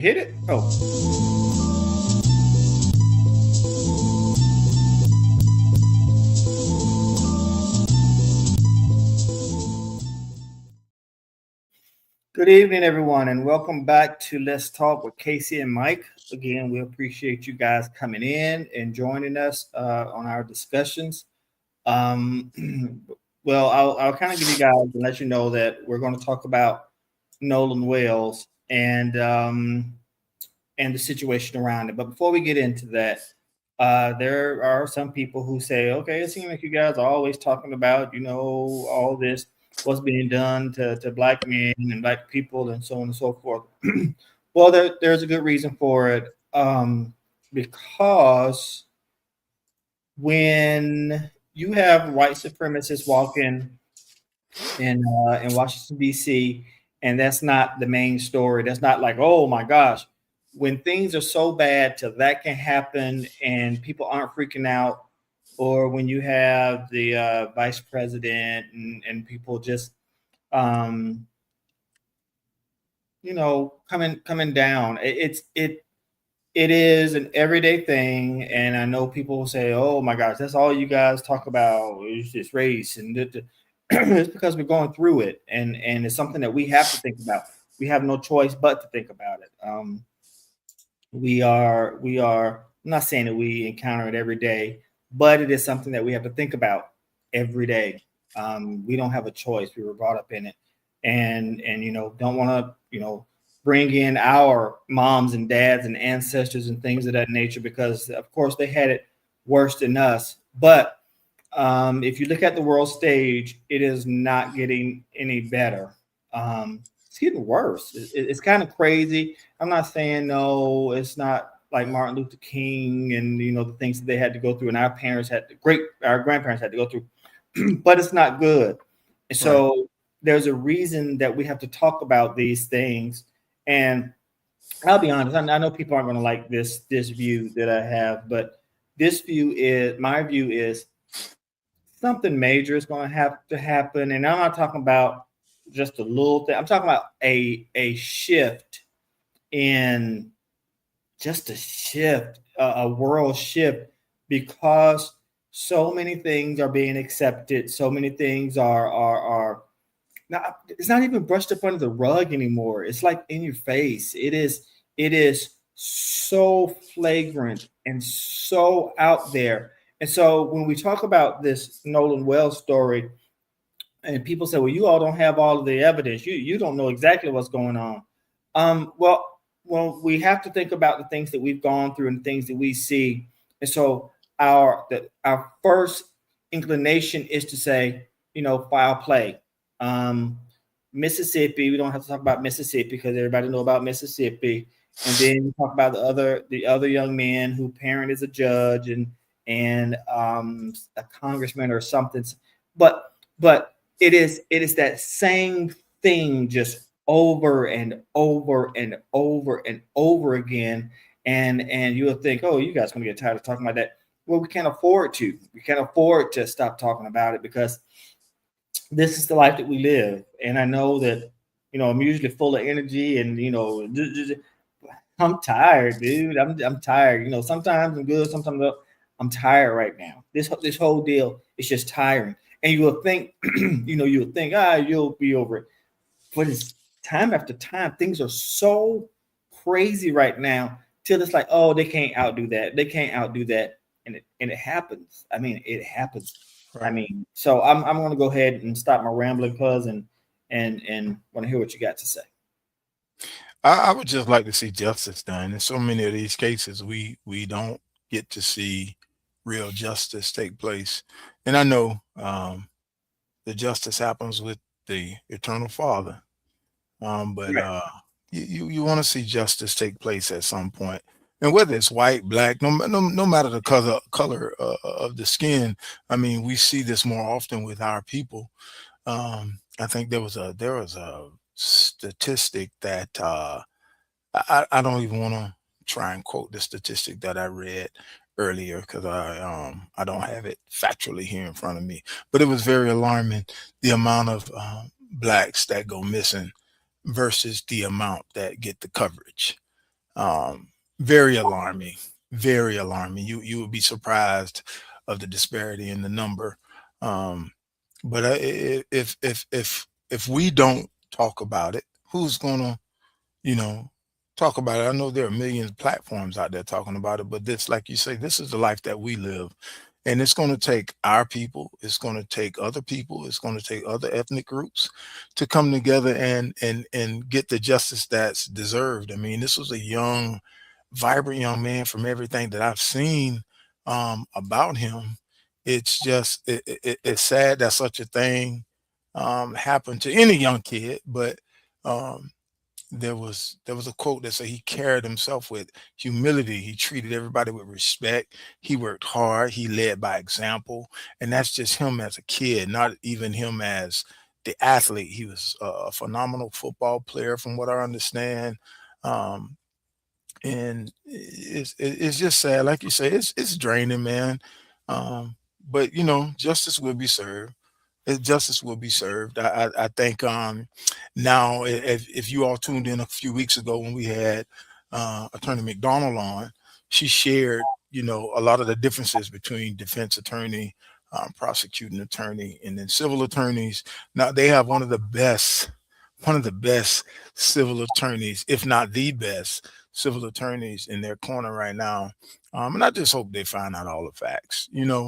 Hit it. Oh, good evening, everyone, and welcome back to Let's Talk with Casey and Mike. Again, we appreciate you guys coming in and joining us on our discussions. Um, well, I'll kind of give you guys and let you know that we're going to talk about Nolan Wales and the situation around it. But before we get into that, there are some people who say, okay, it seems like you guys are always talking about, all this, what's being done to black men and black people and so on and so forth. Well, there's a good reason for it because when you have white supremacists walking in Washington D.C., and that's not the main story. That's not like, oh my gosh, when things are so bad till that can happen and people aren't freaking out, or when you have the vice president and people just um, coming down. It is an everyday thing, and I know people will say, "Oh my gosh, that's all you guys talk about is just race," and it's because we're going through it, and it's something that we have to think about. We have no choice but to think about it. We are. I'm not saying that we encounter it every day, but it is something that we have to think about every day. We don't have a choice. We were brought up in it, and don't want to bring in our moms and dads and ancestors and things of that nature because of course they had it worse than us. But if you look at the world stage, it is not getting any better. It's getting worse. It's kind of crazy. I'm not saying no, it's not like Martin Luther King and the things that they had to go through, and our grandparents had to go through, but it's not good. And Right. so there's a reason that we have to talk about these things. And I'll be honest, I know people aren't going to like this view that I have, but this view is my view is something major is going to have to happen, and I'm not talking about just a little thing. I'm talking about a shift in just a shift, a world shift, because so many things are being accepted, so many things are now. It's not even brushed up under the rug anymore. It's like in your face. It is so flagrant and so out there. And so when we talk about this Nolan Wells story, and people say, "Well, you all don't have all of the evidence. You don't know exactly what's going on." Well, we have to think about the things that we've gone through and things that we see. And so our first inclination is to say, foul play. Um, Mississippi. We don't have to talk about Mississippi because everybody know about Mississippi. And then we talk about the other young man who parent is a judge and a congressman or something. But it is that same thing just over and over and over and over again. And you'll think, oh, you guys gonna get tired of talking about that. Well, we can't afford to. We can't afford to stop talking about it because this is the life that we live. And I know that, I'm usually full of energy and, I'm tired, dude. I'm tired. Sometimes I'm good, sometimes I'm tired right now. This whole deal is just tiring. And you will think, you will think, you'll be over it. But it's time after time, things are so crazy right now till it's like, oh, they can't outdo that. They can't outdo that. And it happens. I mean, it happens. I Right. mean, so I'm gonna go ahead and stop my rambling, cuz and want to hear what you got to say. I would just like to see justice done. In so many of these cases, we don't get to see real justice take place. And I know the justice happens with the eternal Father. But Right. you want to see justice take place at some point. And whether it's white, black, no matter the color of the skin, I mean, we see this more often with our people. I think there was a statistic that I don't even want to try and quote the statistic that I read earlier because I don't have it factually here in front of me, but it was very alarming the amount of blacks that go missing versus the amount that get the coverage. Very alarming, very alarming. You would be surprised of the disparity in the number. Um, but if we don't talk about it, who's gonna, you know, talk about it? I know there are millions of platforms out there talking about it, but this, like you say, this is the life that we live. And it's going to take our people, it's going to take other people, it's going to take other ethnic groups to come together and get the justice that's deserved. I mean, this was a young, vibrant young man. From everything that I've seen about him, it's just it's sad that such a thing happened to any young kid. But um, there was a quote that said he carried himself with humility. He treated everybody with respect. He worked hard. He led by example, and that's just him as a kid, not even him as the athlete. He was a phenomenal football player, from what I understand. Um, and it's just sad, like you say, it's draining, man. But justice will be served. Justice will be served. I think now, if you all tuned in a few weeks ago when we had Attorney McDonald on, she shared a lot of the differences between defense attorney, prosecuting attorney, and then civil attorneys. Now they have one of the best civil attorneys, if not the best civil attorneys in their corner right now. And I just hope they find out all the facts, and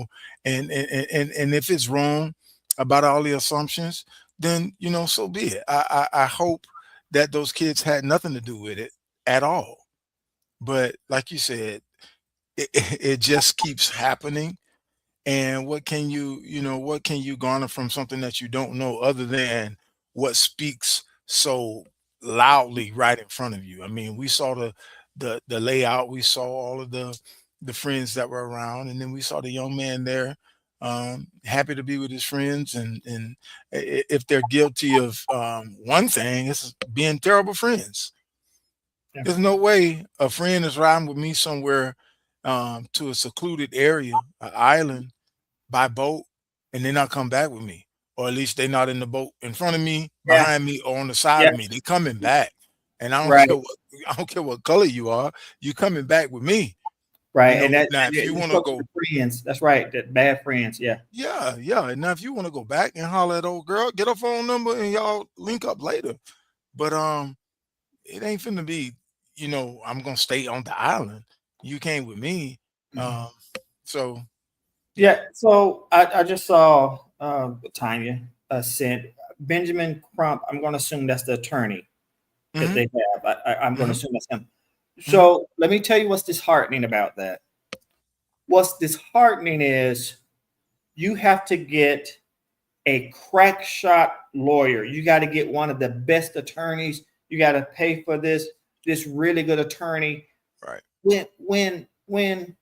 if it's wrong about all the assumptions, then so be it. I hope that those kids had nothing to do with it at all. But like you said, it just keeps happening. And what can you garner from something that you don't know, other than what speaks so loudly right in front of you? I mean, we saw the layout, we saw all of the friends that were around, and then we saw the young man there, happy to be with his friends. And if they're guilty of one thing, it's being terrible friends. Yeah. There's no way a friend is riding with me somewhere to a secluded area, an island, by boat, and they not come back with me, or at least they not in the boat in front of me, Yeah. behind me, or on the side Yeah. of me. They coming back, and I don't Right. care what I don't care what color you are. You coming back with me. Right. And Now if you these want to folks are go, friends. That's right. That bad friends. Yeah. yeah, yeah. And now if you want to go back and holler at old girl, get her phone number and y'all link up later. But it ain't finna be. I'm gonna stay on the island. You came with me. Mhm. Um, so yeah. Yeah. So I just saw Tanya sent Benjamin Crump. I'm going to assume that's the attorney that Hmm. they have. I'm going to Hmm. assume that's him. Hmm. So let me tell you what's disheartening about that. What's disheartening is you have to get a crack shot lawyer. You got to get one of the best attorneys. You got to pay for this really good attorney. Right. When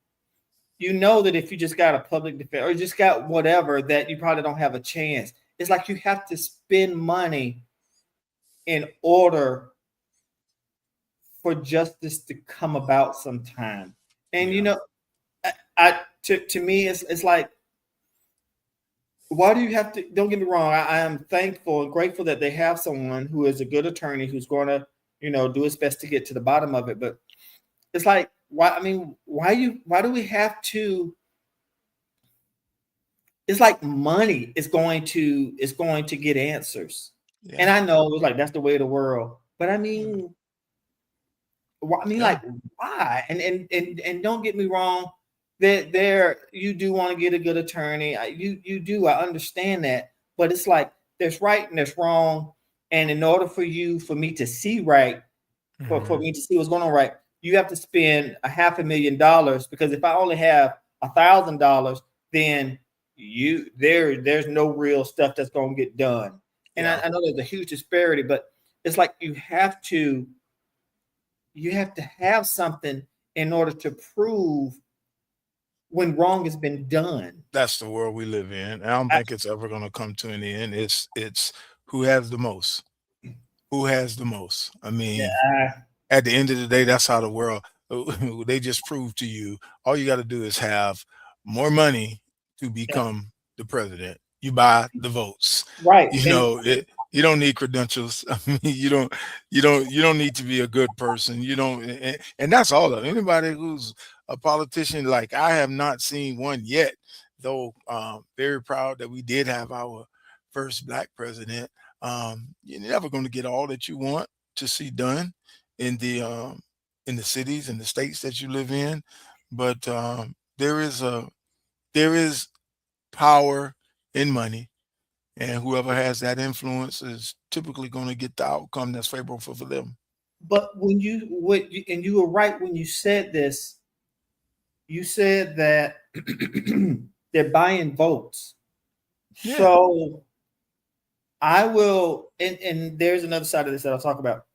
you know that if you just got a public defense or just got whatever, that you probably don't have a chance. It's like you have to spend money in order for justice to come about sometime. And Yeah. to me, it's like, why do you have to? Don't get me wrong. I am thankful and grateful that they have someone who is a good attorney who's going to, do his best to get to the bottom of it. But it's like, why? I mean, why do we have to? It's like money is going to get answers. And Yeah. I know it's like that's the way of the world. But I mean, Yeah. like, why? And don't get me wrong, there you do want to get a good attorney. You do. I understand that, but it's like there's right and there's wrong. And in order for me to see right, for Mhm. me to see what's going on right, you have to spend $500,000, because if I only have $1,000, then there's no real stuff that's going to get done. And Yeah. I know there's a huge disparity, but it's like you have to have something in order to prove when wrong has been done. That's the world we live in. I don't I, think it's ever going to come to an end. It's who has the most. Who has the most? I mean, yeah, at the end of the day, that's how the world. They just prove to you. All you got to do is have more money to yeah, become the president. You buy the votes. right. You And know it. You don't need credentials. I mean, you don't need to be a good person. You don't, and that's all of it. Anybody who's a politician, like I have not seen one yet, though. Very proud that we did have our first black president. You're never going to get all that you want to see done in the cities and the states that you live in, but there is power in money, and whoever has that influence is typically going to get the outcome that's favorable for them. But and you were right when you said this. You said that they're buying votes. Yeah. So I will, and there's another side of this that I'll talk about.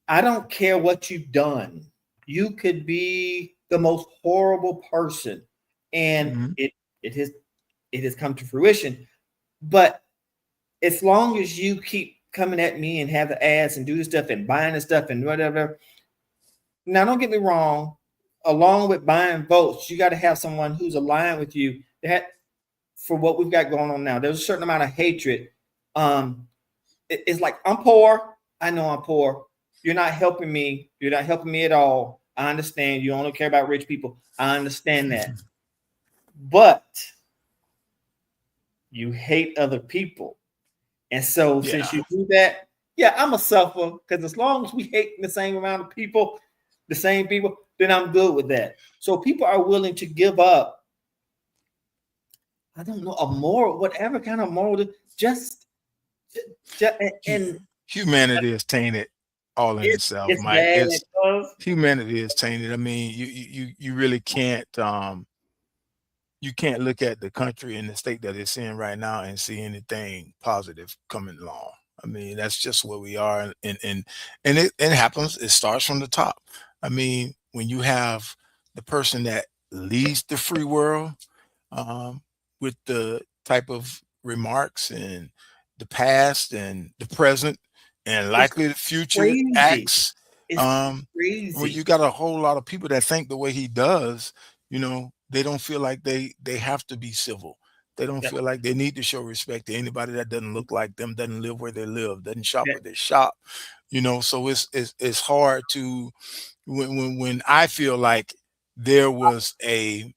I don't care what you've done. You could be the most horrible person, and Mhm. it has come to fruition. But as long as you keep coming at me and have the ads and do the stuff and buying the stuff and whatever. Now, don't get me wrong. Along with buying votes, you got to have someone who's aligned with you. That for what we've got going on now, there's a certain amount of hatred. It's like I'm poor. I know I'm poor. You're not helping me. You're not helping me at all. I understand. You only care about rich people. I understand that. But you hate other people. And so Yeah. since you do that, yeah, I'm a suffer because as long as we hate the same amount of people, the same people, then I'm good with that. So people are willing to give up, I don't know, a moral, whatever kind of moral, just Hu- and Humanity is tainted all in it's itself, it's Mike. bad. It's humanity is tainted. I mean, you really can't you can't look at the country and the state that it's in right now and see anything positive coming along. I mean, that's just where we are, and it happens. It starts from the top. I mean, when you have the person that leads the free world, um, with the type of remarks and the past and the present and It's likely the future crazy. acts, It's um, when you crazy. got a whole lot of people that think the way he does, they don't feel like they have to be civil. They don't Yeah, feel like they need to show respect to anybody that doesn't look like them, doesn't live where they live, doesn't shop yeah. where they shop. So it's hard to when I feel like there was a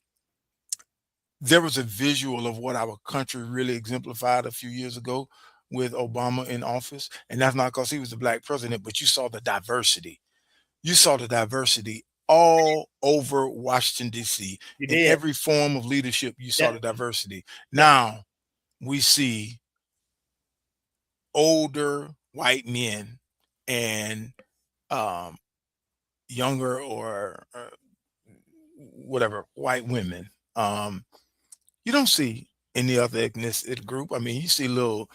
there was a visual of what our country really exemplified a few years ago with Obama in office. And that's not because he was the black president, but you saw the diversity. You saw the diversity all over Washington, D.C. You In did. every form of leadership, you saw Yeah, the diversity. yeah. Now we see older white men and um, younger or whatever white women. You don't see any other ethnicity group. I mean, you see little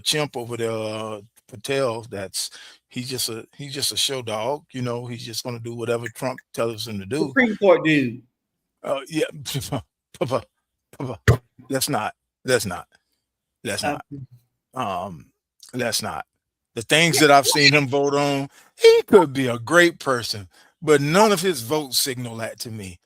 chimp over there, Patel. He's just a show dog. He's just going to do whatever Trump tells him to do. Supreme Court dude. Yeah, Papa, Papa. Let's not. Let's not. Let's Uh, not. Um, let's not. The things that I've seen him vote on, he could be a great person, but none of his votes signal that to me.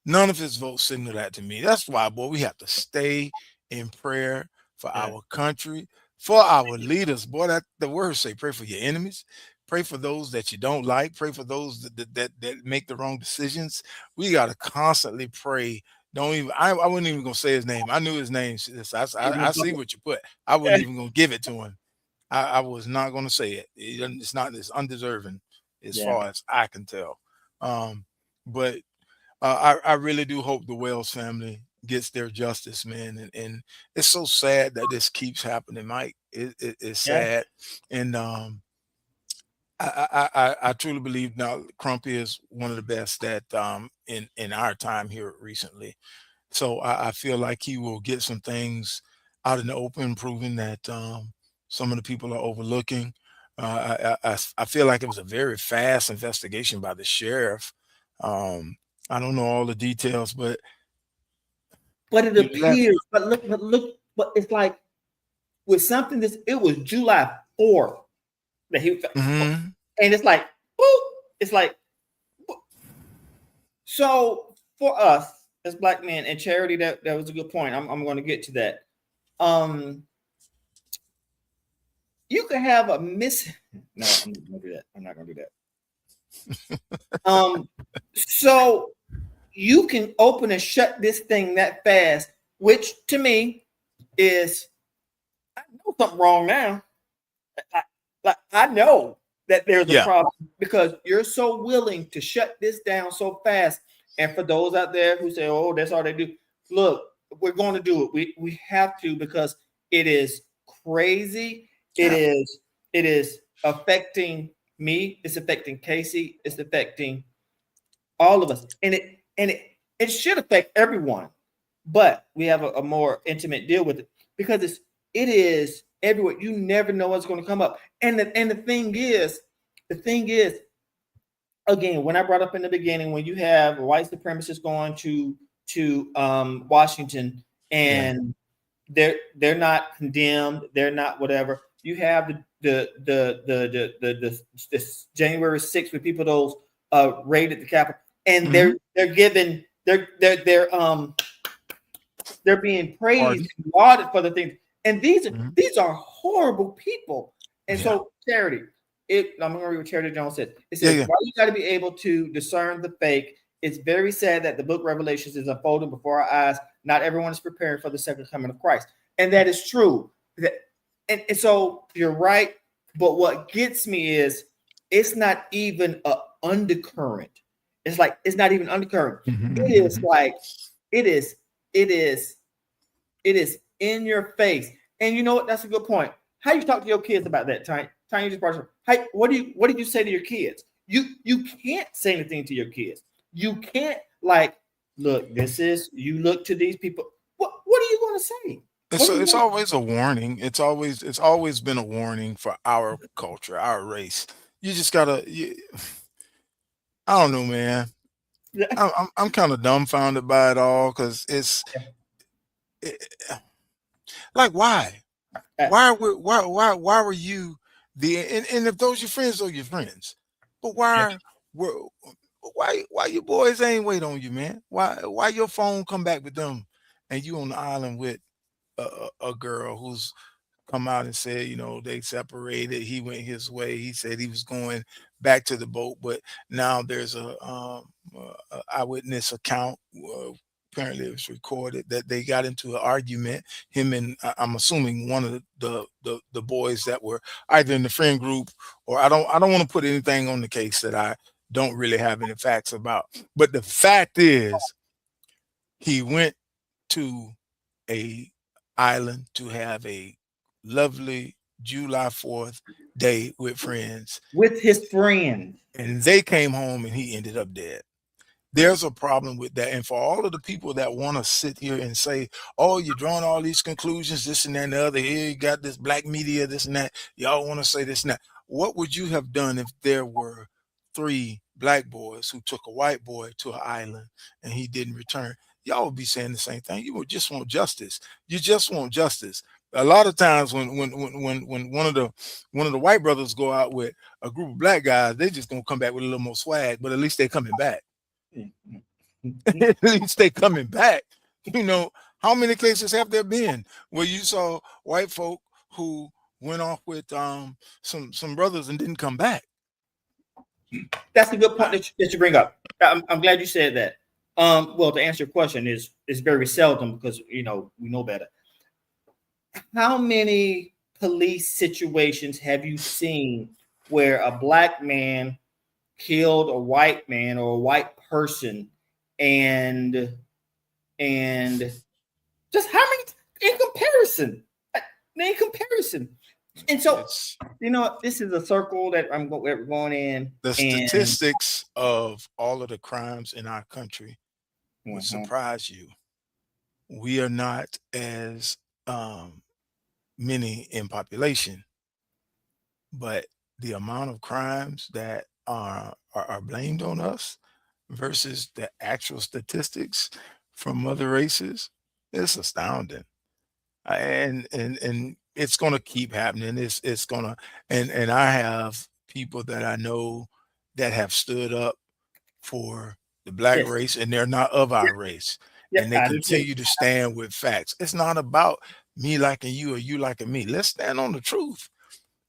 None of his votes signal that to me. That's why, boy, we have to stay in prayer for yeah, our country, for our leaders. Boy, that the words say, pray for your enemies, pray for those that you don't like, pray for those that make the wrong decisions. We got to constantly pray. Don't even. I wasn't even gonna say his name. I knew his name. Sis. I see what you put. I wasn't even gonna give it to him. I was not gonna say it. It's not. It's undeserving, as yeah. far as I can tell. But I really do hope the Wells family gets their justice, man. And it's so sad that this keeps happening, Mike. It's Yeah. sad, and I truly believe now Crump is one of the best that in our time here recently. So I feel like he will get some things out in the open, proving that some of the people are overlooking. I feel like it was a very fast investigation by the sheriff. Um, I don't know all the details, but But it you left. appears, but it's like with something this, it was July 4th that he, Hmm. and it's like, boop, it's like, so for us as black men and charity, that was a good point. I'm going to get to that. Um, you can have a miss. No, I'm not gonna do that. I'm not gonna do that. So you can open and shut this thing that fast, which to me is, I know something wrong now. I know that there's a problem because you're so willing to shut this down so fast. And for those out there who say, "Oh, that's all they do," look, we're going to do it. We have to, because it is crazy. It is affecting me. It's affecting Casey. It's affecting all of us, and it should affect everyone. But we have a more intimate deal with it because it is everywhere. You never know what's going to come up. And the thing is, again, when I brought up in the beginning, when you have white supremacists going to Washington and they're not condemned, they're not whatever. You have the January 6th with people those raided the Capitol, and they're being praised and lauded for the things. And these are horrible people. And so Charity, I'm going to read what Charity Jones said. It says, "Why you got to be able to discern the fake. It's very sad that the book Revelations is unfolding before our eyes. Not everyone is preparing for the second coming of Christ." And that is true. And so you're right. But what gets me is it's not even an undercurrent. It's like, it's not even undercurrent. It is like, it is in your face. And you know what? That's a good point. How you talk to your kids about that, Tiny? Tiny just brought up. Hey, what did you say to your kids? You can't say anything to your kids. You can't, like, look, this is, you look to these people. What are you going to say? It's always a warning. It's always been a warning for our culture, our race. You just gotta. I don't know, man. I'm kind of dumbfounded by it all because like, why were you and if those your friends, those your friends, but why your boys ain't wait on you, man? Why your phone come back with them and you on the island with a girl who's come out and said, they separated. He went his way. He said he was going back to the boat, but now there's a eyewitness account. Apparently, it was recorded that they got into an argument. Him and I'm assuming one of the boys that were either in the friend group, or I don't want to put anything on the case that I don't really have any facts about. But the fact is, he went to a island to have a lovely July 4th day with friends. With his friends. And they came home and he ended up dead. There's a problem with that. And for all of the people that want to sit here and say, "Oh, you're drawing all these conclusions, this and that and the other, here you got this black media, this and that, y'all want to say this and that." What would you have done if there were 3 black boys who took a white boy to an island and he didn't return? Y'all would be saying the same thing. You would just want justice. You just want justice. A lot of times when one of the white brothers go out with a group of black guys, they just gonna come back with a little more swag, but at least they're coming back. At least they coming back. How many cases have there been where you saw white folk who went off with some brothers and didn't come back? That's a good point that you bring up. I'm glad you said that. Well, to answer your question, is very seldom because we know better. How many police situations have you seen where a black man killed a white man or a white person, and just how many in comparison? And so, this is a circle that we're going in. The statistics of all of the crimes in our country would surprise you. We are not as many in population, but the amount of crimes that are blamed on us versus the actual statistics from other races, it's astounding. And it's going to keep happening. It's going to, and I have people that I know that have stood up for the black race, and they're not of our race. And they continue to stand with facts. It's not about me liking you or you liking me. Let's stand on the truth.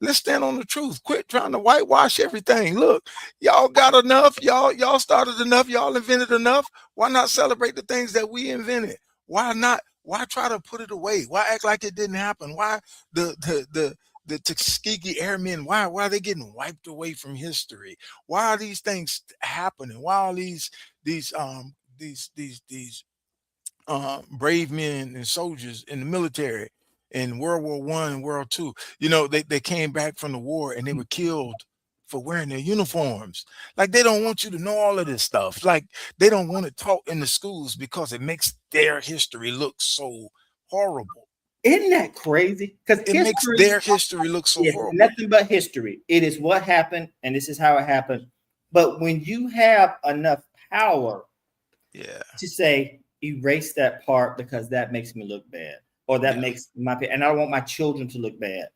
Let's stand on the truth. Quit trying to whitewash everything. Look, y'all got enough. Y'all started enough. Y'all invented enough. Why not celebrate the things that we invented? Why not? Why try to put it away? Why act like it didn't happen? Why the Tuskegee Airmen? Why are they getting wiped away from history? Why are these things happening? Why are these brave men and soldiers in the military in World War I and World II? You know, they came back from the war and they were killed for wearing their uniforms. Like, they don't want you to know all of this stuff. Like, they don't want it taught in the schools because it makes their history look so horrible. Isn't that crazy? Because It makes their history look so is horrible. nothing but history. It is what happened, and this is how it happened. But when you have enough power to say, erase that part because that makes me look bad, or that makes and I don't want my children to look bad.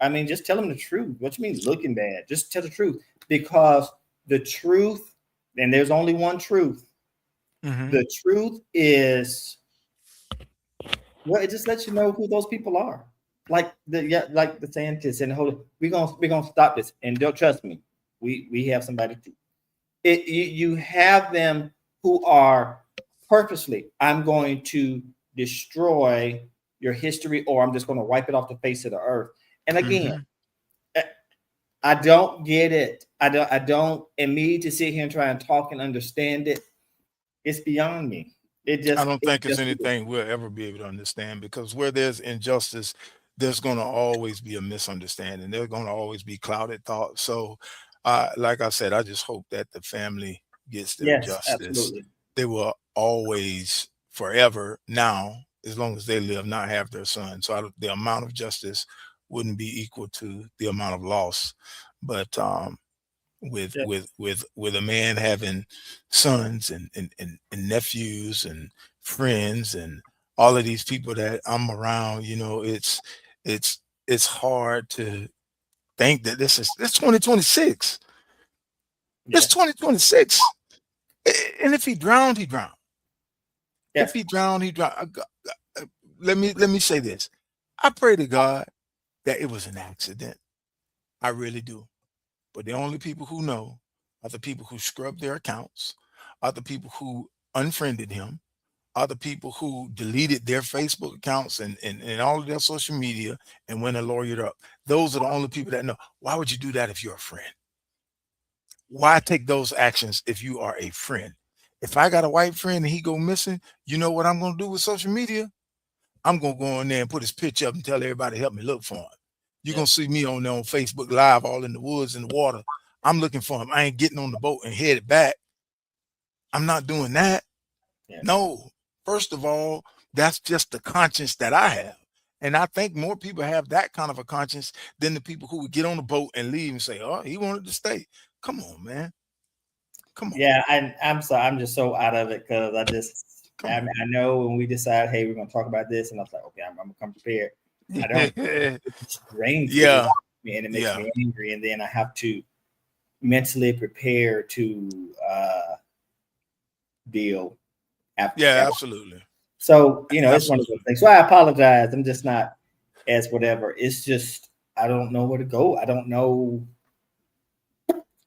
I mean, just tell them the truth. What you mean looking bad? Just tell the truth, because the truth, and there's only one truth. The truth is, well, it just lets you know who those people are. Like the scientists and the whole, we're gonna stop this, and don't trust me. We have somebody to. You have them who are purposely, I'm going to destroy your history, or I'm just going to wipe it off the face of the earth. And again, I don't get it. I don't, and me to sit here and try and talk and understand it, it's beyond me. I don't think it's anything we'll ever be able to understand, because where there's injustice, there's going to always be a misunderstanding. There's going to always be clouded thought. So, like I said, I just hope that the family gets their justice. Absolutely. They will always, forever now, as long as they live, not have their son. So the amount of justice wouldn't be equal to the amount of loss. But with a man having sons and nephews and friends and all of these people that I'm around, you know, it's hard to think that it's 2026. It's 2026. And if he drowned, he drowned. If he drowned, he drowned. Let me say this. I pray to God that it was an accident. I really do. But the only people who know are the people who scrubbed their accounts, are the people who unfriended him, are the people who deleted their Facebook accounts and all of their social media and went and lawyered up. Those are the only people that know. Why would you do that if you're a friend? Why take those actions if you are a friend? If I got a white friend and he go missing, you know what I'm going to do with social media? I'm going to go in there and put his picture up and tell everybody to help me look for him. You're going to see me on there on Facebook Live, all in the woods and the water. I'm looking for him. I ain't getting on the boat and headed back. I'm not doing that. No. First of all, that's just the conscience that I have. And I think more people have that kind of a conscience than the people who would get on the boat and leave and say, oh, he wanted to stay. Come on, man. Come on. Yeah, I'm sorry. I'm just so out of it, because I know when we decide, hey, we're going to talk about this, and I was like, okay, I'm going to come prepared. I don't. It's strange. Yeah. And it makes me angry, and then I have to mentally prepare to deal. Absolutely. So, you know, it's one of those things. So I apologize. I'm just not as whatever. It's just, I don't know where to go. I don't know.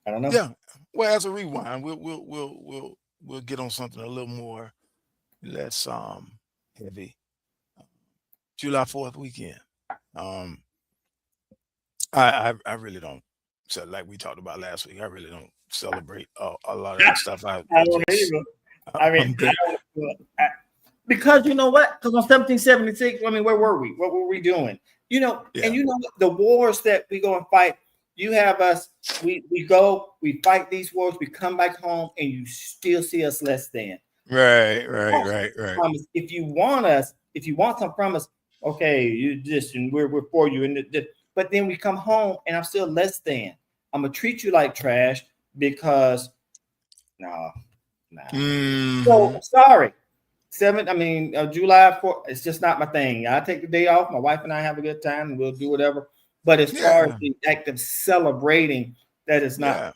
Yeah. Well, as a rewind, we'll get on something a little more less heavy. July 4th weekend. I really don't. So, like we talked about last week, I really don't celebrate a lot of that stuff. I don't either. Because you know what? Because on 1776, I mean, where were we? What were we doing? You know, and you know the wars that we go and fight. You have us. We go. We fight these wars. We come back home, and you still see us less than. Right. If you want something from us, okay, you just, and we're for you. But then we come home, and I'm still less than. I'm gonna treat you like trash because, nah. So sorry. July 4th, it's just not my thing. I take the day off. My wife and I have a good time, and we'll do whatever. But as far as the act of celebrating, that is not.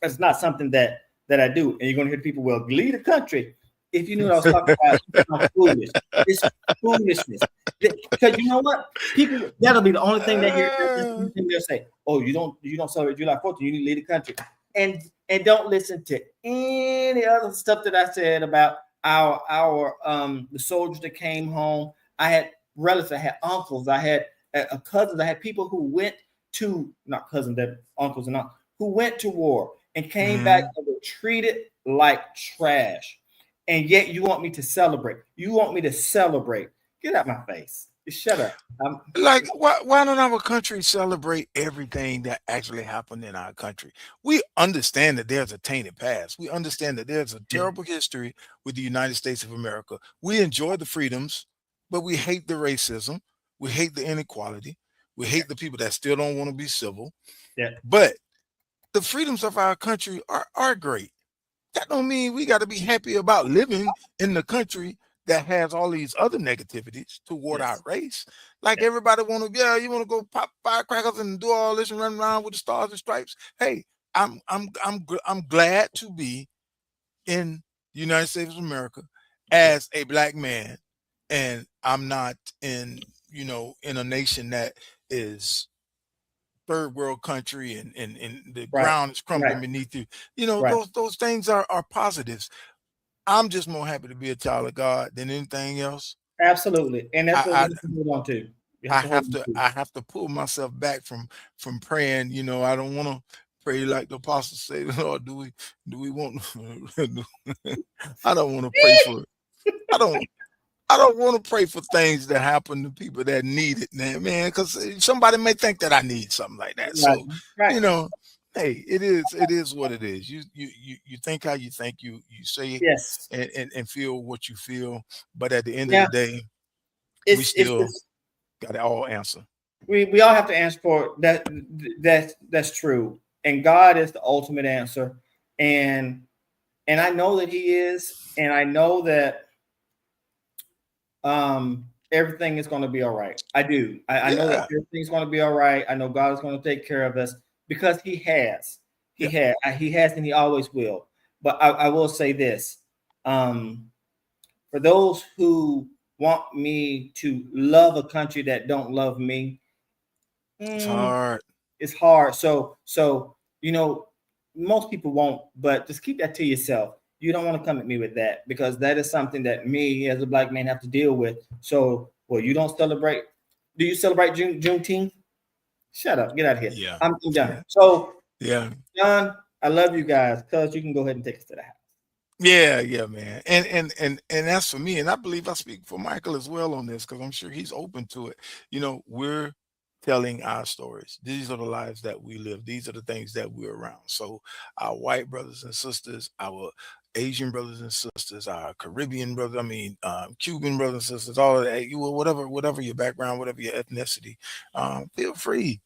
That's not something that I do. And you're going to hear people, well, leave the country. if you knew what I was talking about, you sound foolish. It's foolishness. Because you know what? People, that'll be the only thing they hear. That's the only thing they'll say. Oh, you don't celebrate July 4th, you need to leave the country. And don't listen to any other stuff that I said about our the soldiers that came home. I had relatives, I had uncles, I had cousins, I had people who went to, not cousins, that uncles and aunts, who went to war and came back and were treated like trash. And yet you want me to celebrate. You want me to celebrate. Get out my face. Just shut up. Like, why don't our country celebrate everything that actually happened in our country? We understand that there's a tainted past. We understand that there's a terrible history with the United States of America. We enjoy the freedoms, but we hate the racism. We hate the inequality. We hate the people that still don't want to be civil. Yeah. But the freedoms of our country are great. That don't mean we got to be happy about living in the country that has all these other negativities toward our race. Like everybody want to, you want to go pop firecrackers and do all this and run around with the stars and stripes. Hey, I'm glad to be in the United States of America as a black man, and I'm not in, in a nation that is third world country and the ground is crumbling beneath you. Those things are positives. I'm just more happy to be a child of God than anything else. Absolutely. And that's what we have to hold on to. I have to pull myself back from praying. I don't want to pray like the apostles say, Lord, do we want I don't want to pray for it. I don't want to pray for things that happen to people that need it, man, because somebody may think that I need something like that. So, hey, it is what it is. You think how you think, you say it and feel what you feel, but at the end of the day, we still got to all answer. We all have to answer for that. That's true. And God is the ultimate answer. And I know that He is, and I know that everything is going to be all right. I do. I know that everything's going to be all right. I know God is going to take care of us because He has. He has, and He always will. But I will say this: for those who want me to love a country that don't love me, it's hard. It's hard. So most people won't. But just keep that to yourself. You don't want to come at me with that, because that is something that me as a black man have to deal with. So, you don't celebrate? Do you celebrate Juneteenth? Shut up. Get out of here. Yeah. I'm done. Yeah. So, John, I love you guys. Cuz you can go ahead and take us to the house. Yeah, man. And that's for me. And I believe I speak for Michael as well on this, because I'm sure he's open to it. We're telling our stories. These are the lives that we live. These are the things that we're around. So our white brothers and sisters, our Asian brothers and sisters, our Caribbean brothers, Cuban brothers and sisters, all of that, whatever your background, whatever your ethnicity, feel free,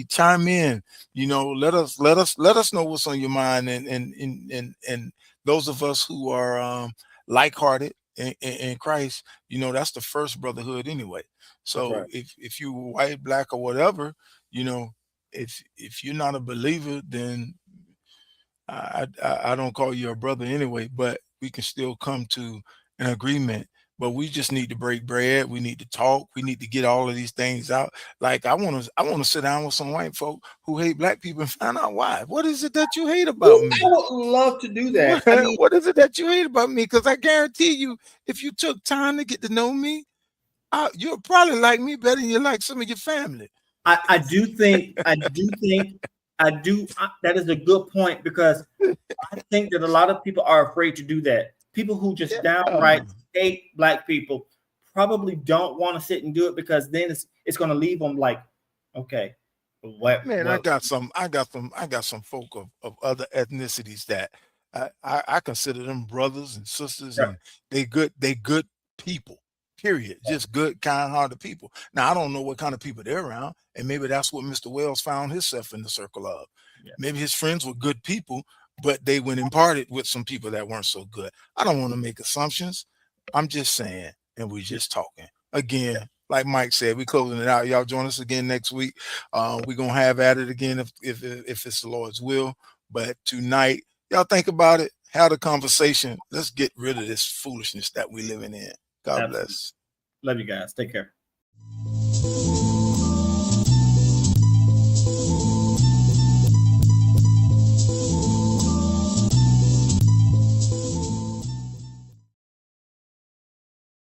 chime in. Let us know what's on your mind, and those of us who are like-hearted in Christ, that's the first brotherhood anyway. So if you were white, black, or whatever, if you're not a believer, then I don't call you a brother anyway, but we can still come to an agreement. But we just need to break bread. We need to talk. We need to get all of these things out. Like I want to sit down with some white folk who hate black people and find out why. What is it that you hate about me? I would love to do that. What is it that you hate about me? Because I guarantee you, if you took time to get to know me, you'll probably like me better than you like some of your family. I do think that is a good point, because I think that a lot of people are afraid to do that. People who just downright hate black people probably don't want to sit and do it, because then it's going to leave them like, okay, what? Man, I got some folk of other ethnicities that I consider them brothers and sisters, and they good people. Period. Just good, kind-hearted people. Now, I don't know what kind of people they're around, and maybe that's what Mr. Wells found himself in the circle of. Yeah. Maybe his friends were good people, but they went and partied with some people that weren't so good. I don't want to make assumptions. I'm just saying, and we're just talking. Again, like Mike said, we're closing it out. Y'all join us again next week. We're going to have at it again if it's the Lord's will. But tonight, y'all think about it. have the conversation. Let's get rid of this foolishness that we're living in. God Absolutely. bless. Love you guys. Take care.